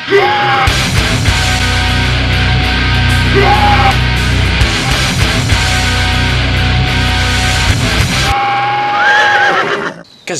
Kezdj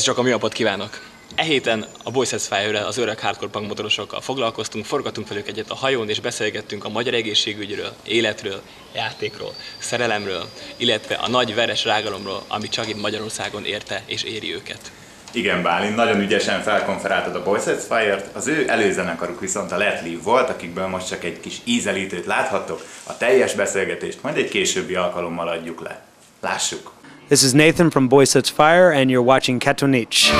csak a mi napot kívánok! E héten a BoySetsFire-rel, az öreg hardcore punk motorosokkal foglalkoztunk, forgattunk velük egyet a hajón, és beszélgettünk a magyar egészségügyről, életről, játékról, szerelemről, illetve a nagy veres rágalomról, ami csak itt Magyarországon érte és éri őket. Igen, Bálint, nagyon ügyesen felkonferáltad a BoySetsFire-t, az ő előzenekaruk viszont a Letlive volt, akikből most csak egy kis ízelítőt láthattok, a teljes beszélgetést majd egy későbbi alkalommal adjuk le. Lássuk! This is Nathan from BoySetsFire, and you're watching Kettőnégy.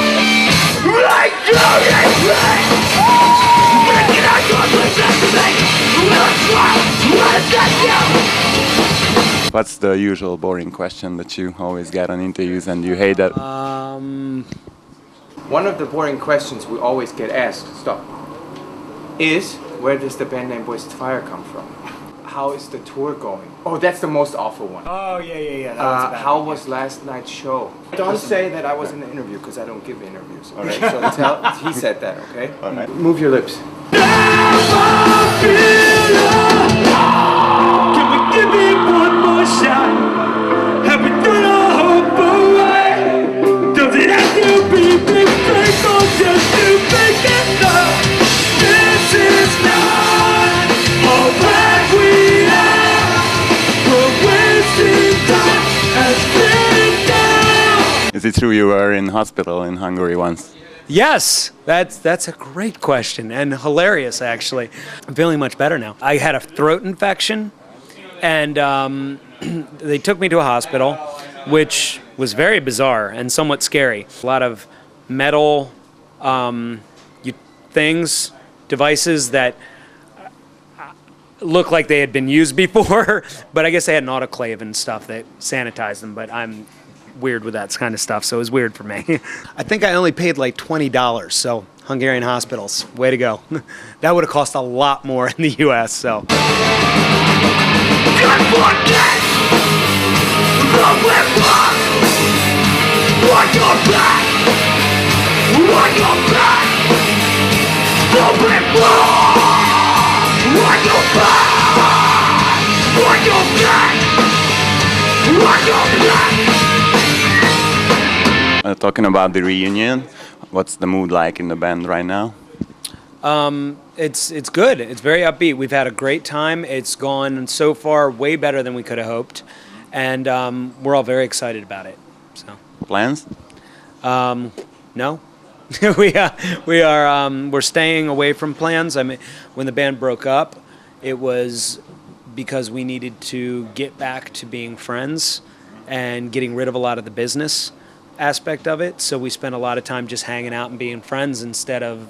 What's the usual boring question that you always get on interviews and you hate that? One of the boring questions we always get asked, is where does the band name BoySetsFire come from? How is the tour going? Oh, that's the most awful one. Oh, yeah. How was last night's show? Don't say that I was in the interview, because I don't give interviews, alright? So he said that, okay? Alright. Move your lips. Can we give it one more shot? Have we thrown our hope away? Does it have to be big break or just too big enough? This is not all that we are. We're wasting time as spinning down. Is it true you were in hospital in Hungary once? Yes, that's a great question and hilarious, actually. I'm feeling much better now. I had a throat infection, and they took me to a hospital, which was very bizarre and somewhat scary. A lot of metal things, devices that look like they had been used before, but I guess they had an autoclave and stuff that sanitized them, but I'm weird with that kind of stuff, so it was weird for me. I think I only paid like $20, so Hungarian hospitals, way to go. That would have cost a lot more in the US, so. Talking about the reunion, what's the mood like in the band right now? It's good. It's very upbeat. We've had a great time. It's gone so far way better than we could have hoped, and we're all very excited about it. So Plans? No, we're staying away from plans. I mean, when the band broke up, it was because we needed to get back to being friends and getting rid of a lot of the business aspect of it. So we spent a lot of time just hanging out and being friends instead of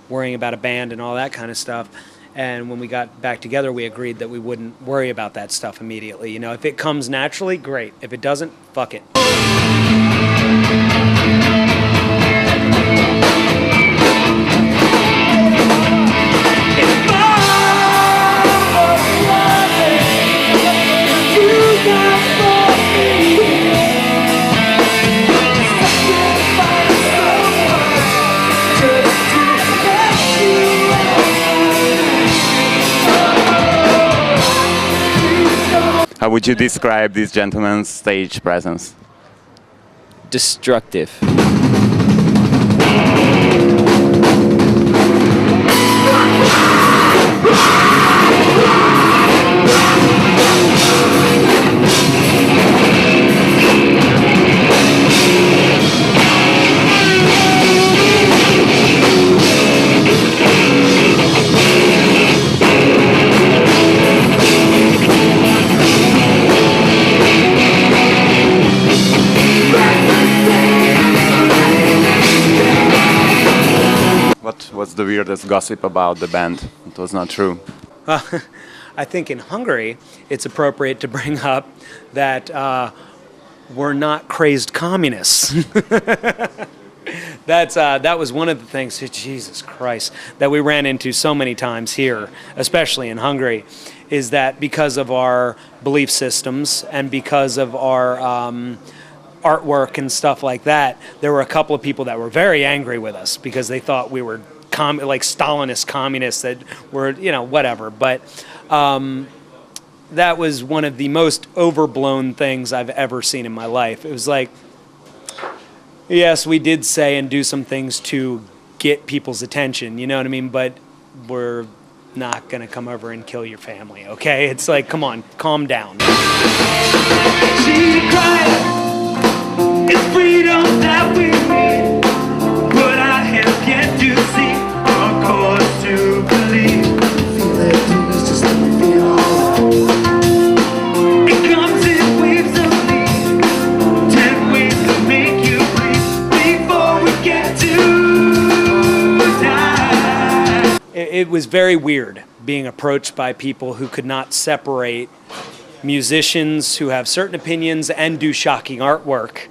worrying about a band and all that kind of stuff. And when we got back together, we agreed that we wouldn't worry about that stuff immediately. You know, if it comes naturally, great. If it doesn't, fuck it. How would you describe this gentleman's stage presence? Destructive. What's the weirdest gossip about the band? It was not true. I think in Hungary, it's appropriate to bring up that we're not crazed communists. That was one of the things, Jesus Christ, that we ran into so many times here, especially in Hungary, is that because of our belief systems and because of our artwork and stuff like that, there were a couple of people that were very angry with us because they thought we were like Stalinist communists that were, you know, whatever. But that was one of the most overblown things I've ever seen in my life. It was like, yes, we did say and do some things to get people's attention, you know what I mean? But we're not going to come over and kill your family, okay? It's like, come on, calm down. She cried, it's freedom that we need, but I have yet to see a cause to believe. It comes in waves of need, 10 ways to make you breathe before we get to die. It was very weird being approached by people who could not separate musicians who have certain opinions and do shocking artwork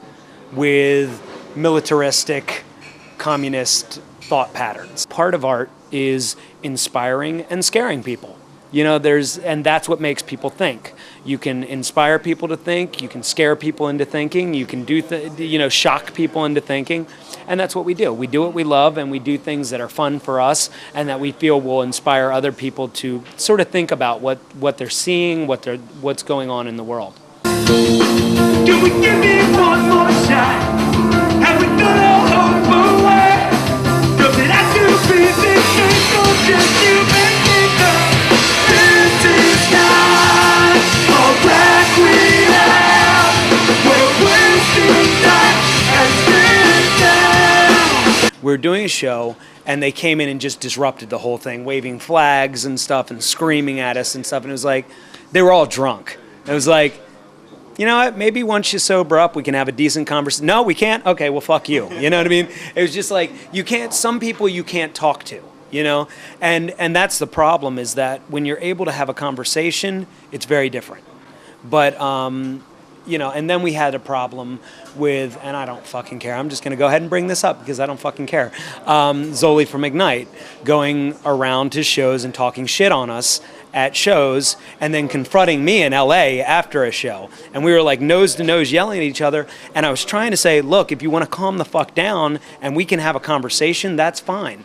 with militaristic, communist thought patterns. Part of art is inspiring and scaring people. You know, and that's what makes people think. You can inspire people to think, you can scare people into thinking, you can shock people into thinking, and that's what we do. We do what we love, and we do things that are fun for us and that we feel will inspire other people to sort of think about what they're seeing, what's going on in the world. Can we give it one more shot? Have we thrown our hope away? Does it have to be this simple just to make it up? This is not a black we have. We're wasting time and spin down. We were doing a show, and they came in and just disrupted the whole thing, waving flags and stuff and screaming at us and stuff. And it was like, they were all drunk. It was like, you know what, maybe once you sober up, we can have a decent conversation. No, we can't? Okay, well, fuck you. You know what I mean? It was just like, some people you can't talk to, you know? And that's the problem, is that when you're able to have a conversation, it's very different. But, you know, and then we had a problem with, and I don't fucking care, I'm just going to go ahead and bring this up because I don't fucking care, Zoli from Ignite going around to shows and talking shit on us at shows and then confronting me in LA after a show. And we were like nose to nose yelling at each other. And I was trying to say, look, if you want to calm the fuck down and we can have a conversation, that's fine.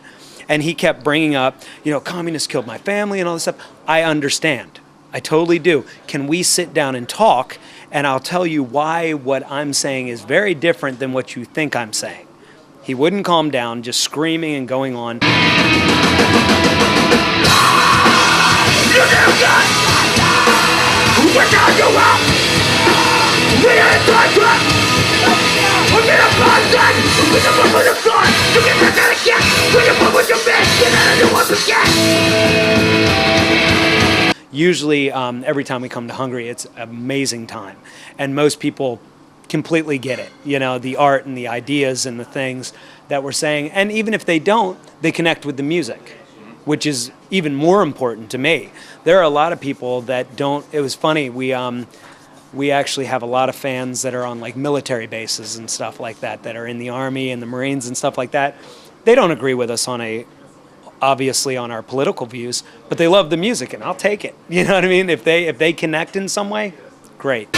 And he kept bringing up, you know, communists killed my family and all this stuff. I understand. I totally do. Can we sit down and talk? And I'll tell you why what I'm saying is very different than what you think I'm saying. He wouldn't calm down, just screaming and going on. You do good! What are you up? We are in contract! We're in a contract! We're in a moment of God! You get back out again! We're in a moment of bed! Get out of the one again! Usually, every time we come to Hungary, it's an amazing time. And most people completely get it. You know, the art and the ideas and the things that we're saying. And even if they don't, they connect with the music, which is even more important to me. There are a lot of people that don't. It was funny, we actually have a lot of fans that are on like military bases and stuff like that are in the Army and the Marines and stuff like that. They don't agree with us obviously on our political views, but they love the music, and I'll take it. You know what I mean? If they connect in some way, great.